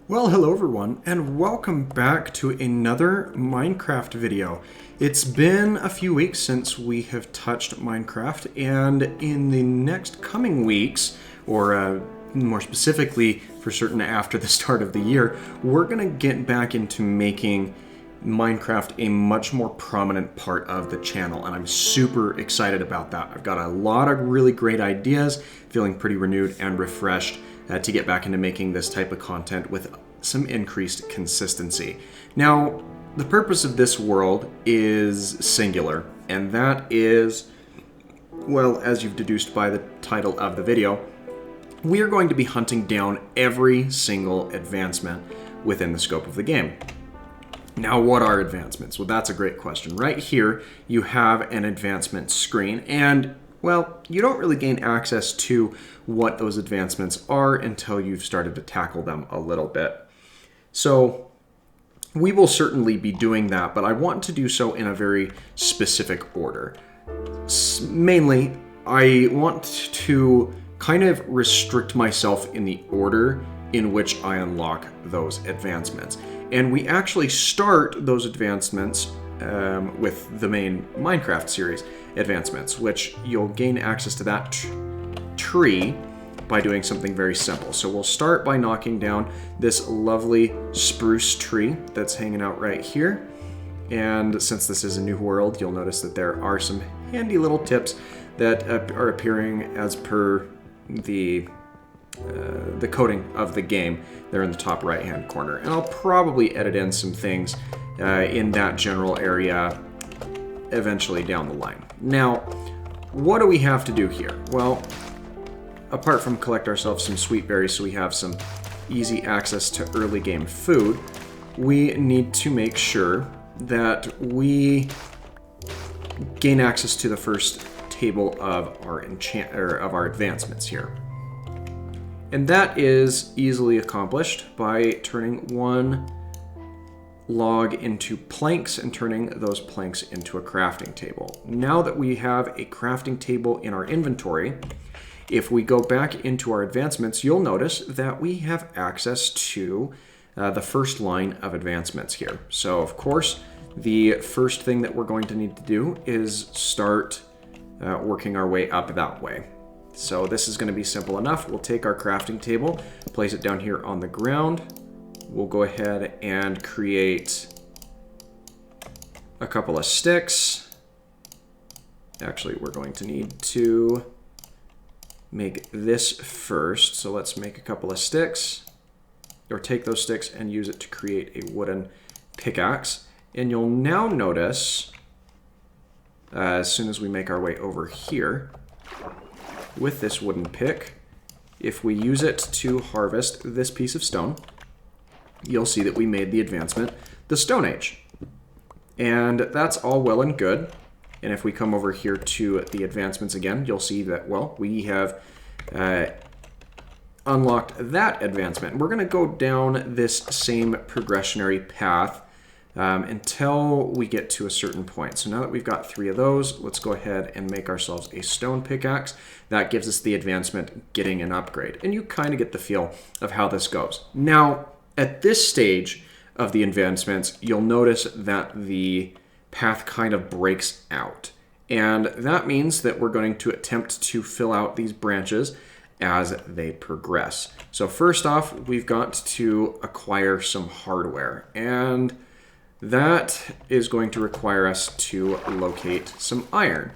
Well, hello everyone, and welcome back to another Minecraft video. It's been a few weeks since we have touched Minecraft, and in the next coming weeks, or more specifically for certain after the start of the year, we're going to get back into making Minecraft a much more prominent part of the channel, and I'm super excited about that. I've got a lot of really great ideas, feeling pretty renewed and refreshed to get back into making this type of content with some increased consistency. Now, the purpose of this world is singular, and that is, well, as you've deduced by the title of the video, we are going to be hunting down every single advancement within the scope of the game. Now, what are advancements? Well, that's a great question. Right here, you have an advancement screen, and well, you don't really gain access to what those advancements are until you've started to tackle them a little bit. So we will certainly be doing that, but I want to do so in a very specific order. Mainly, I want to kind of restrict myself in the order in which I unlock those advancements. And we actually start those advancements with the main Minecraft series advancements, which you'll gain access to that tree by doing something very simple. So we'll start by knocking down this lovely spruce tree that's hanging out right here. And since this is a new world, you'll notice that there are some handy little tips that are appearing as per the coding of the game. They're in the top right hand corner, and I'll probably edit in some things in that general area eventually down the line. Now, what do we have to do here? Well, apart from collect ourselves some sweet berries so we have some easy access to early game food, we need to make sure that we gain access to the first table of our advancements here. And that is easily accomplished by turning one log into planks and turning those planks into a crafting table. Now that we have a crafting table in our inventory, if we go back into our advancements, you'll notice that we have access to the first line of advancements here. So of course, the first thing that we're going to need to do is start working our way up that way. So this is going to be simple enough. We'll take our crafting table, place it down here on the ground. We'll go ahead and create a couple of sticks. Actually, we're going to need to make this first. So let's make a couple of sticks, or take those sticks and use it to create a wooden pickaxe. And you'll now notice, as soon as we make our way over here, with this wooden pick, if we use it to harvest this piece of stone, you'll see that we made the advancement the Stone Age. And that's all well and good. And if we come over here to the advancements again, you'll see that, well, we have unlocked that advancement. We're going to go down this same progressionary path until we get to a certain point. So now that we've got 3 of those, let's go ahead and make ourselves a stone pickaxe. That gives us the advancement getting an upgrade. And you kind of get the feel of how this goes. Now, at this stage of the advancements, you'll notice that the path kind of breaks out. And that means that we're going to attempt to fill out these branches as they progress. So first off, we've got to acquire some hardware. And that is going to require us to locate some iron,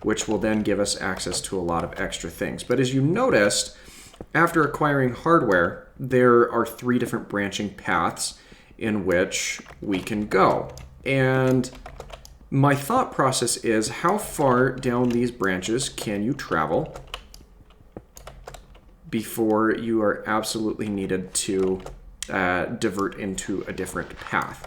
which will then give us access to a lot of extra things. But as you noticed, after acquiring hardware, there are 3 different branching paths in which we can go. And my thought process is, how far down these branches can you travel before you are absolutely needed to divert into a different path?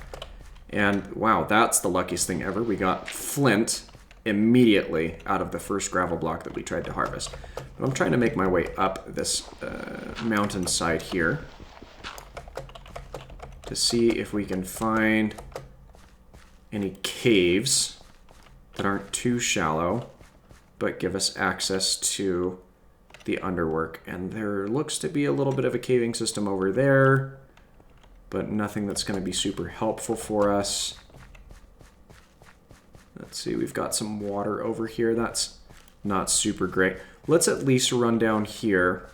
And wow, that's the luckiest thing ever. We got flint immediately out of the first gravel block that we tried to harvest. But I'm trying to make my way up this mountainside here to see if we can find any caves that aren't too shallow but give us access to the underwork. And there looks to be a little bit of a caving system over there. but nothing that's going to be super helpful for us. Let's see, we've got some water over here. That's not super great. Let's at least run down here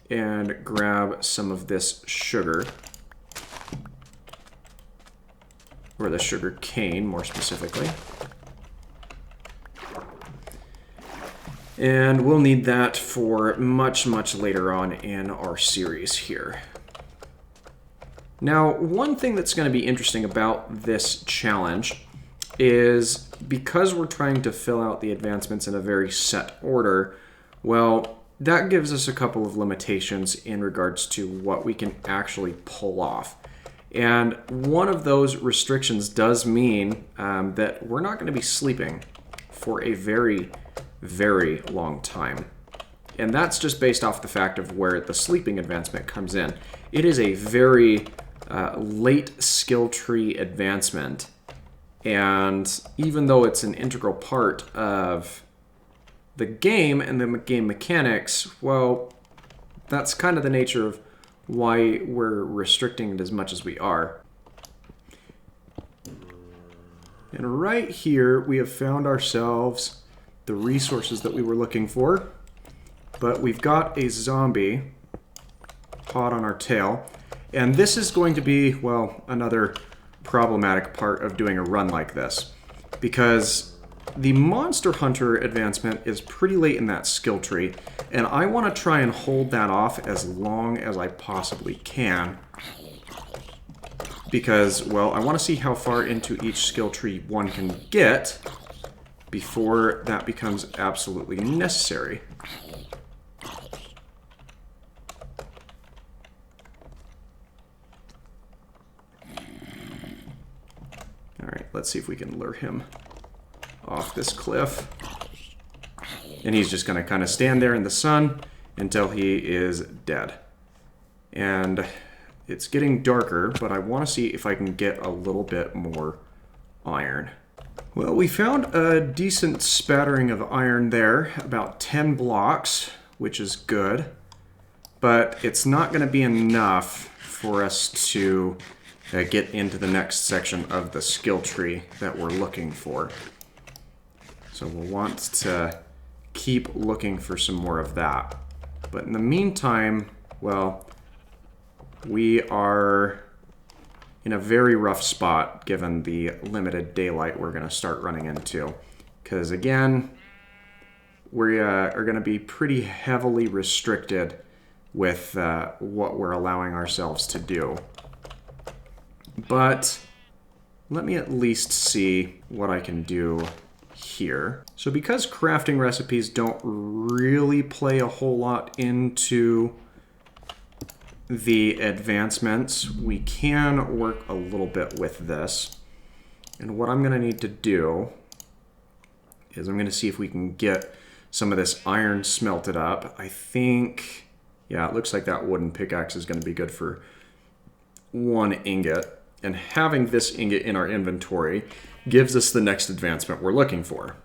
and grab some of this sugar. Or the sugar cane, more specifically. And we'll need that for much, much later on in our series here. Now, one thing that's going to be interesting about this challenge is because we're trying to fill out the advancements in a very set order, well, that gives us a couple of limitations in regards to what we can actually pull off. And one of those restrictions does mean that we're not going to be sleeping for a very, very long time. And that's just based off the fact of where the sleeping advancement comes in. It is a very late skill tree advancement. And even though it's an integral part of the game and the game mechanics, well, that's kind of the nature of why we're restricting it as much as we are. And right here, we have found ourselves the resources that we were looking for. But we've got a zombie hot on our tail. And this is going to be, well, another problematic part of doing a run like this. Because the Monster Hunter advancement is pretty late in that skill tree, and I want to try and hold that off as long as I possibly can. Because, well, I want to see how far into each skill tree one can get before that becomes absolutely necessary. Alright, let's see if we can lure him off this cliff. And he's just going to kind of stand there in the sun until he is dead. And it's getting darker, but I want to see if I can get a little bit more iron. Well, we found a decent spattering of iron there, about 10 blocks, which is good. But it's not going to be enough for us to get into the next section of the skill tree that we're looking for. So we'll want to keep looking for some more of that. But in the meantime, well, we are in a very rough spot given the limited daylight we're going to start running into. Because again, we are going to be pretty heavily restricted with what we're allowing ourselves to do. But let me at least see what I can do here. So because crafting recipes don't really play a whole lot into the advancements, we can work a little bit with this. And what I'm going to need to do is I'm going to see if we can get some of this iron smelted up. I think, yeah, it looks like that wooden pickaxe is going to be good for 1 ingot. And having this ingot in our inventory gives us the next advancement we're looking for.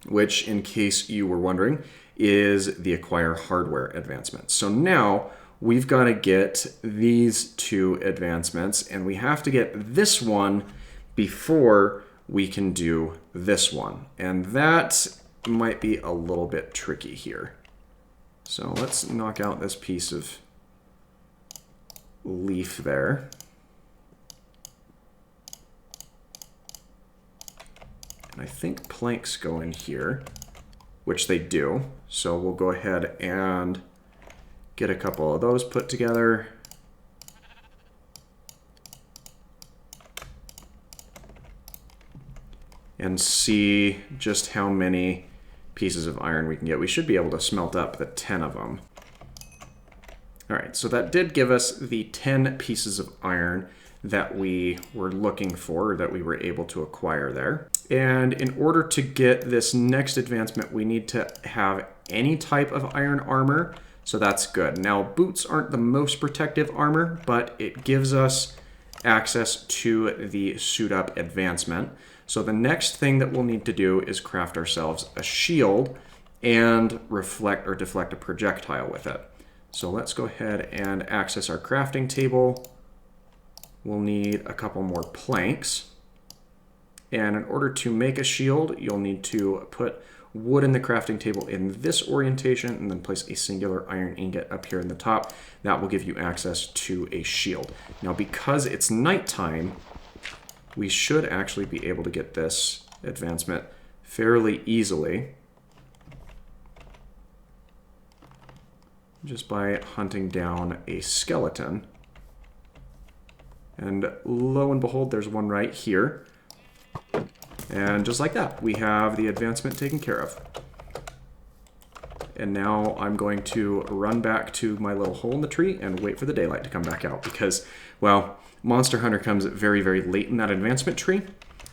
Which, in case you were wondering, is the acquire hardware advancement. So now we've got to get these 2 advancements, and we have to get this one before we can do this one. And that might be a little bit tricky here. So let's knock out this piece of leaf there. I think planks go in here, which they do. So we'll go ahead and get a couple of those put together. And see just how many pieces of iron we can get. We should be able to smelt up the 10 of them. All right, so that did give us the 10 pieces of iron that we were looking for, or that we were able to acquire there. And in order to get this next advancement, we need to have any type of iron armor, so that's good. Now, boots aren't the most protective armor, but it gives us access to the suit up advancement. So the next thing that we'll need to do is craft ourselves a shield and reflect or deflect a projectile with it. So let's go ahead and access our crafting table. we'll need a couple more planks. And in order to make a shield, you'll need to put wood in the crafting table in this orientation and then place a singular iron ingot up here in the top. That will give you access to a shield. Now, because it's nighttime, we should actually be able to get this advancement fairly easily just by hunting down a skeleton. And lo and behold, there's one right here. And just like that, we have the advancement taken care of. And now I'm going to run back to my little hole in the tree and wait for the daylight to come back out because, well, Monster Hunter comes very, very late in that advancement tree,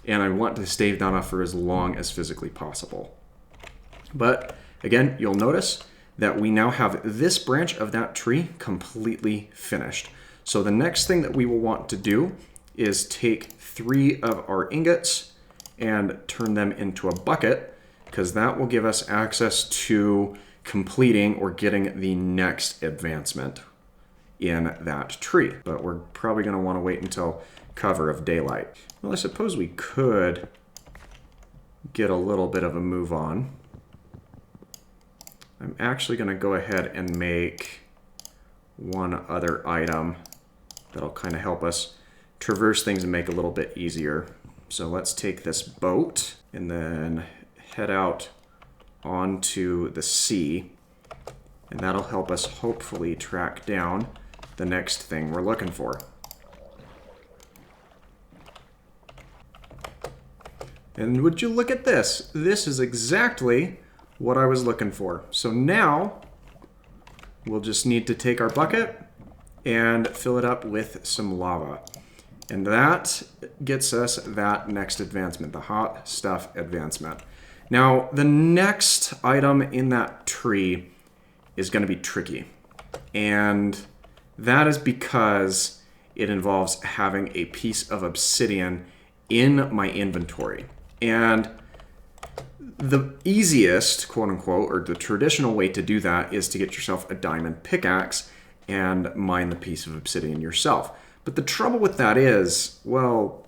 and I want to stave that off for as long as physically possible. But again, you'll notice that we now have this branch of that tree completely finished. So the next thing that we will want to do is take 3 of our ingots and turn them into a bucket, because that will give us access to completing or getting the next advancement in that tree. But we're probably going to want to wait until cover of daylight. Well, I suppose we could get a little bit of a move on. I'm actually going to go ahead and make one other item that'll kind of help us traverse things and make it a little bit easier. So let's take this boat and then head out onto the sea, and that'll help us hopefully track down the next thing we're looking for. And would you look at this? This is exactly what I was looking for. So now we'll just need to take our bucket and fill it up with some lava. And that gets us that next advancement, the hot stuff advancement. Now, the next item in that tree is going to be tricky. And that is because it involves having a piece of obsidian in my inventory. And the easiest, quote unquote, or the traditional way to do that is to get yourself a diamond pickaxe and mine the piece of obsidian yourself. But the trouble with that is, well,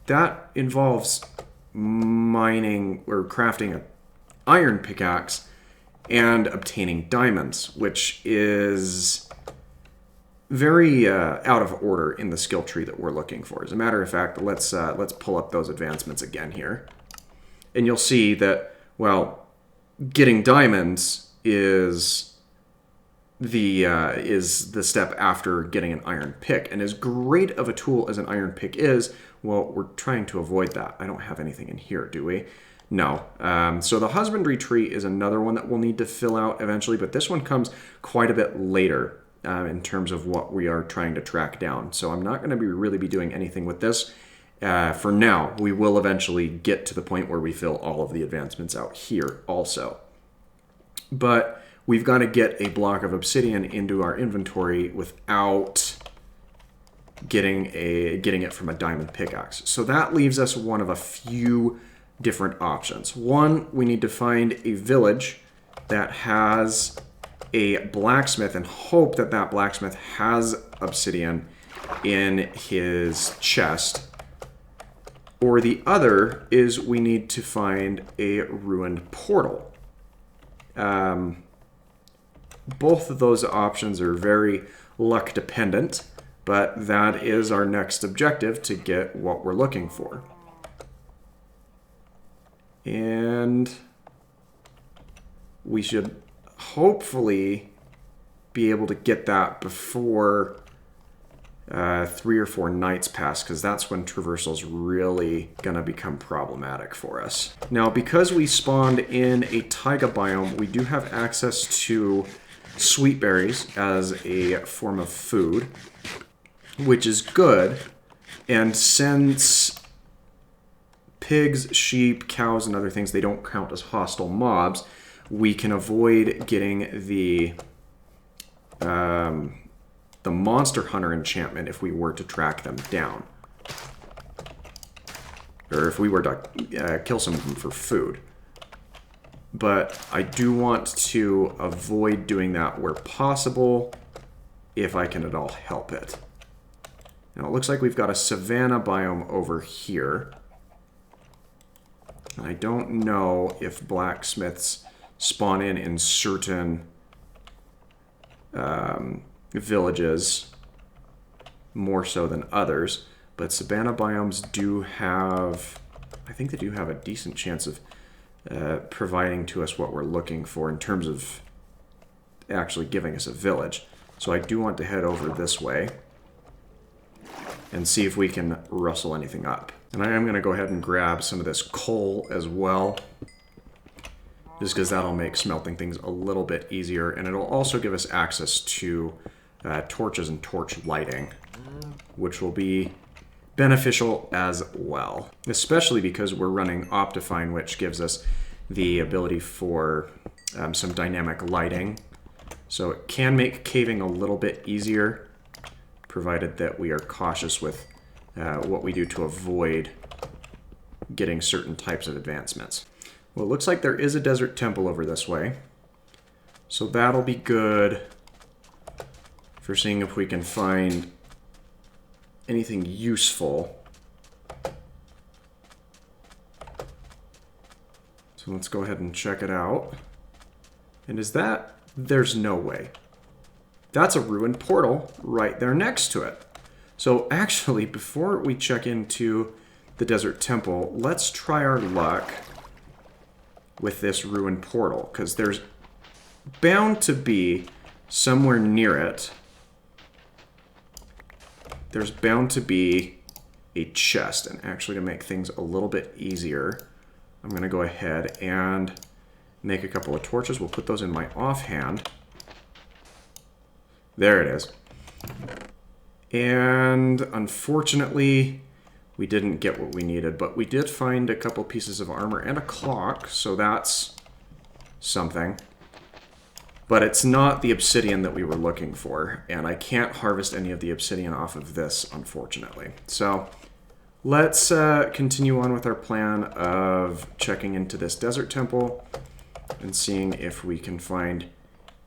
that involves mining or crafting an iron pickaxe and obtaining diamonds, which is very out of order in the skill tree that we're looking for. As a matter of fact, let's pull up those advancements again here. And you'll see that, well, getting diamonds is the step after getting an iron pick. And as great of a tool as an iron pick is, well, we're trying to avoid that. I don't have anything in here, do we? No. So the husbandry tree is another one that we'll need to fill out eventually, but this one comes quite a bit later in terms of what we are trying to track down. So I'm not going to really be doing anything with this. For now, we will eventually get to the point where we fill all of the advancements out here also. But we've got to get a block of obsidian into our inventory without getting it from a diamond pickaxe. So that leaves us one of a few different options. One, we need to find a village that has a blacksmith and hope that that blacksmith has obsidian in his chest. Or the other is we need to find a ruined portal. Both of those options are very luck dependent, but that is our next objective to get what we're looking for. And we should hopefully be able to get that before 3 or 4 nights pass, because that's when traversal's really going to become problematic for us. Now, because we spawned in a taiga biome, we do have access to sweet berries as a form of food, which is good. And since pigs, sheep, cows, and other things, they don't count as hostile mobs, we can avoid getting the Monster Hunter enchantment if we were to track them down. Or if we were to kill some of them for food. But I do want to avoid doing that where possible, if I can at all help it. Now it looks like we've got a savanna biome over here. I don't know if blacksmiths spawn in certain villages more so than others, but savanna biomes do have, I think they do have a decent chance of providing to us what we're looking for in terms of actually giving us a village. So I do want to head over this way and see if we can rustle anything up. And I am going to go ahead and grab some of this coal as well, just because that'll make smelting things a little bit easier, and it'll also give us access to torches and torch lighting, which will be beneficial as well, especially because we're running Optifine, which gives us the ability for some dynamic lighting. So it can make caving a little bit easier, provided that we are cautious with what we do to avoid getting certain types of advancements. Well, it looks like there is a desert temple over this way, so that'll be good for seeing if we can find anything useful. So let's go ahead and check it out. And is that... There's no way. That's a ruined portal right there next to it. So actually, before we check into the desert temple, let's try our luck with this ruined portal, because there's bound to be somewhere near it. There's bound to be a chest. And actually, to make things a little bit easier, I'm going to go ahead and make a couple of torches. We'll put those in my offhand. There it is. And unfortunately, we didn't get what we needed, but we did find a couple pieces of armor and a clock, so that's something. But it's not the obsidian that we were looking for, and I can't harvest any of the obsidian off of this, unfortunately. So let's continue on with our plan of checking into this desert temple and seeing if we can find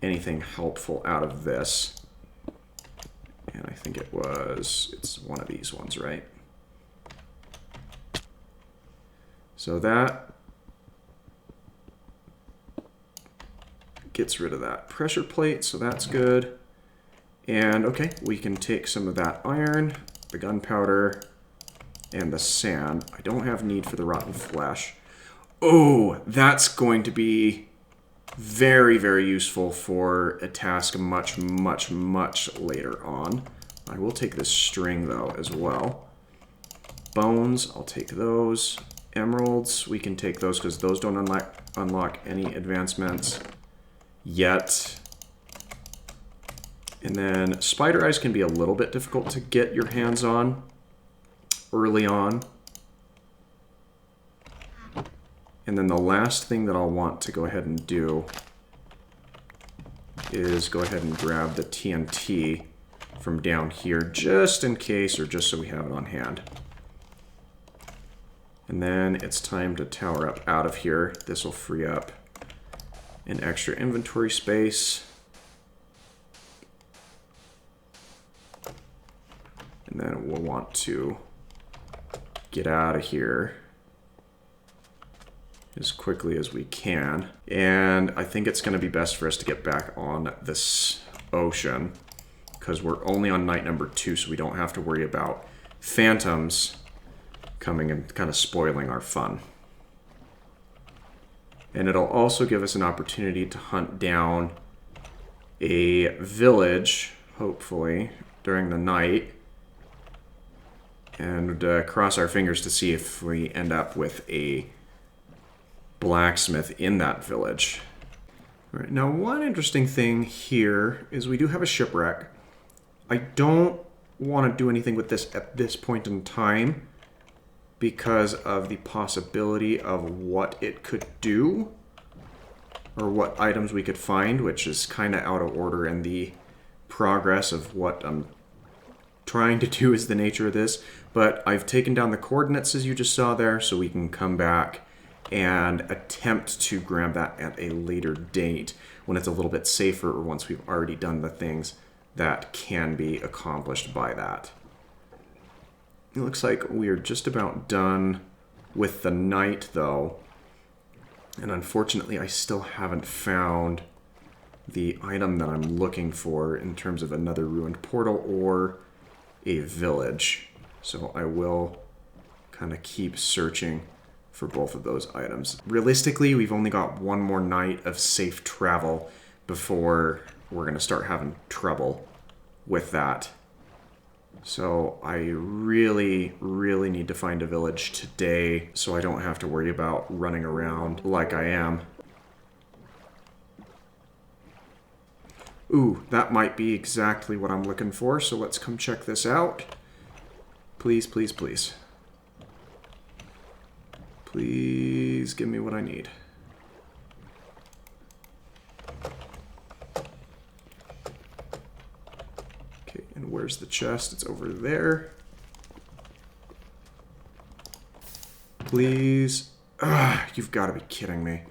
anything helpful out of this. And I think it's one of these ones, right? So that gets rid of that pressure plate, so that's good. And okay, we can take some of that iron, the gunpowder, and the sand. I don't have need for the rotten flesh. Oh, that's going to be very, very useful for a task much, much, much later on. I will take this string, though, as well. Bones, I'll take those. Emeralds, we can take those because those don't unlock any advancements yet. And then spider eyes can be a little bit difficult to get your hands on early on. And then the last thing that I'll want to go ahead and do is go ahead and grab the TNT from down here just in case, or just so we have it on hand. And then it's time to tower up out of here. This will free up an extra inventory space. And then we'll want to get out of here as quickly as we can. And I think it's going to be best for us to get back on this ocean, because we're only on night number 2, so we don't have to worry about phantoms coming and kind of spoiling our fun. And it'll also give us an opportunity to hunt down a village, hopefully, during the night. And cross our fingers to see if we end up with a blacksmith in that village. All right, now one interesting thing here is we do have a shipwreck. I don't want to do anything with this at this point in time because of the possibility of what it could do or what items we could find, which is kind of out of order in the progress of what I'm trying to do is the nature of this. But I've taken down the coordinates as you just saw there, so we can come back and attempt to grab that at a later date when it's a little bit safer, or once we've already done the things that can be accomplished by that. It looks like we are just about done with the night, though. And unfortunately, I still haven't found the item that I'm looking for in terms of another ruined portal or a village. So I will kind of keep searching for both of those items. Realistically, we've only got one more night of safe travel before we're going to start having trouble with that. So I really, really need to find a village today so I don't have to worry about running around like I am. Ooh, that might be exactly what I'm looking for, so let's come check this out. Please, please, please. Please give me what I need. Okay, and where's the chest? It's over there. Please. Ah, you've got to be kidding me.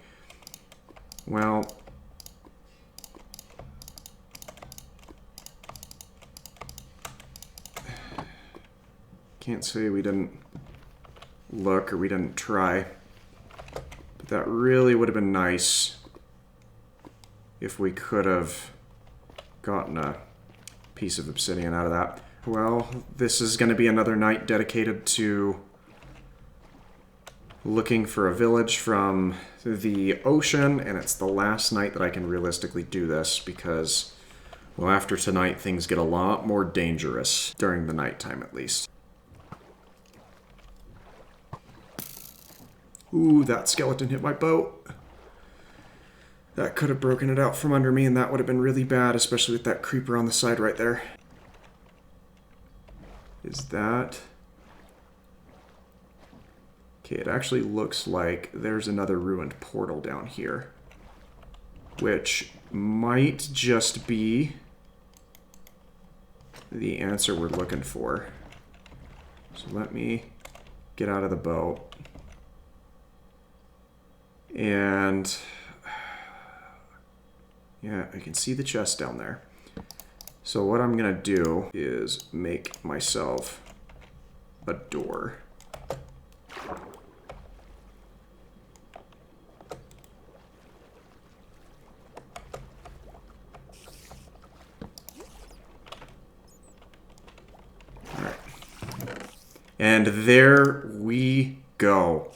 Well, can't say we didn't look or we didn't try. But that really would have been nice if we could have gotten a piece of obsidian out of that. Well, this is going to be another night dedicated to looking for a village from the ocean, and it's the last night that I can realistically do this because, well, after tonight things get a lot more dangerous, during the nighttime at least. Ooh, that skeleton hit my boat. That could have broken it out from under me, and that would have been really bad, especially with that creeper on the side right there. Is that... Okay, it actually looks like there's another ruined portal down here, which might just be the answer we're looking for. So let me get out of the boat. And yeah, I can see the chest down there. So what I'm gonna do is make myself a door. All right. And there we go.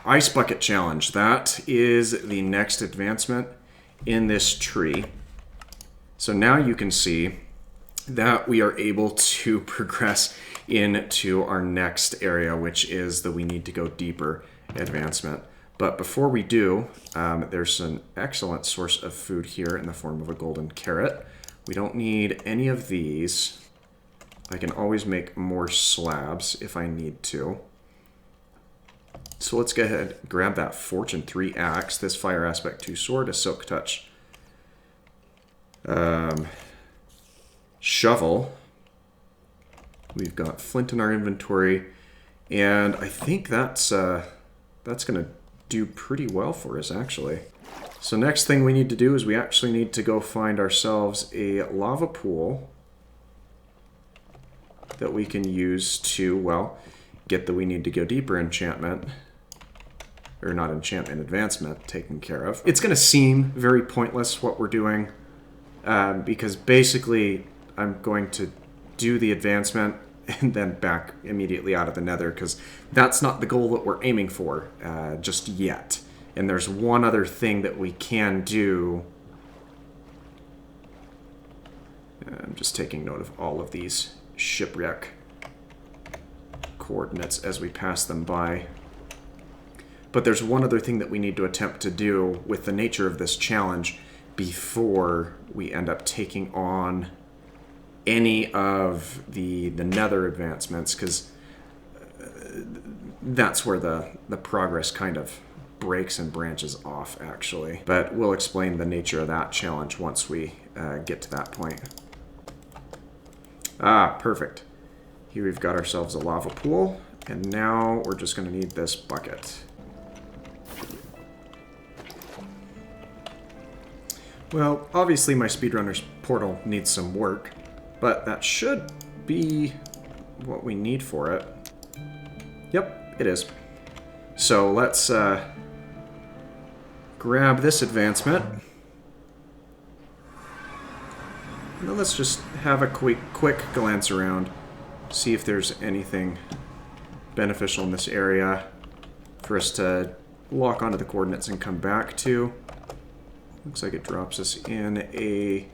Ice Bucket Challenge. That is the next advancement in this tree. So now you can see that we are able to progress into our next area, which is the we need to go deeper advancement. But before we do, there's an excellent source of food here in the form of a golden carrot. We don't need any of these. I can always make more slabs if I need to. So let's go ahead and grab that Fortune 3 axe, this Fire Aspect 2 sword, a Silk Touch shovel. We've got flint in our inventory, and I think that's going to do pretty well for us, actually. So next thing we need to do is we actually need to go find ourselves a lava pool that we can use to, well, get the we need to go deeper enchantment. Or not enchantment, advancement taken care of. It's going to seem very pointless what we're doing, because basically I'm going to do the advancement and then back immediately out of the nether, because that's not the goal that we're aiming for just yet. And there's one other thing that we can do. I'm just taking note of all of these shipwreck coordinates as we pass them by. But there's one other thing that we need to attempt to do with the nature of this challenge before we end up taking on any of the nether advancements, because that's where the progress kind of breaks and branches off, actually. But we'll explain the nature of that challenge once we get to that point. Ah, perfect. Here we've got ourselves a lava pool, and now we're just going to need this bucket. Well, obviously my speedrunner's portal needs some work, but that should be what we need for it. Yep, it is. So let's grab this advancement. And then let's just have a quick glance around. See if there's anything beneficial in this area for us to lock onto the coordinates and come back to. Looks like it drops us in a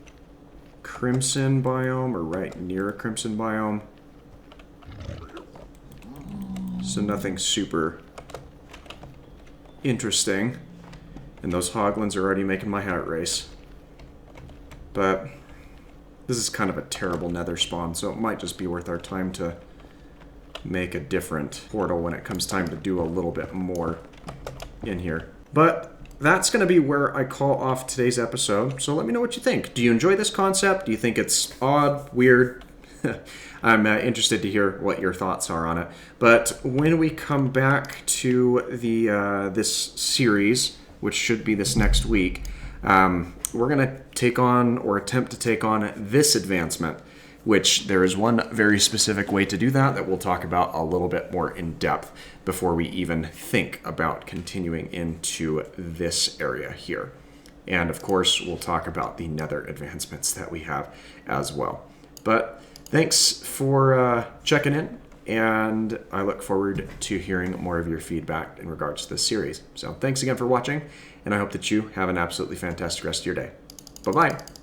crimson biome, or right near a crimson biome. So nothing super interesting. And those hoglins are already making my heart race. But this is kind of a terrible nether spawn, so it might just be worth our time to make a different portal when it comes time to do a little bit more in here. But that's going to be where I call off today's episode, so let me know what you think. Do you enjoy this concept? Do you think it's odd, weird? I'm interested to hear what your thoughts are on it. But when we come back to the this series, which should be this next week, we're going to take on, or attempt to take on, this advancement, which there is one very specific way to do that we'll talk about a little bit more in depth before we even think about continuing into this area here. And of course, we'll talk about the nether advancements that we have as well. But thanks for checking in, and I look forward to hearing more of your feedback in regards to this series. So thanks again for watching, and I hope that you have an absolutely fantastic rest of your day. Bye-bye.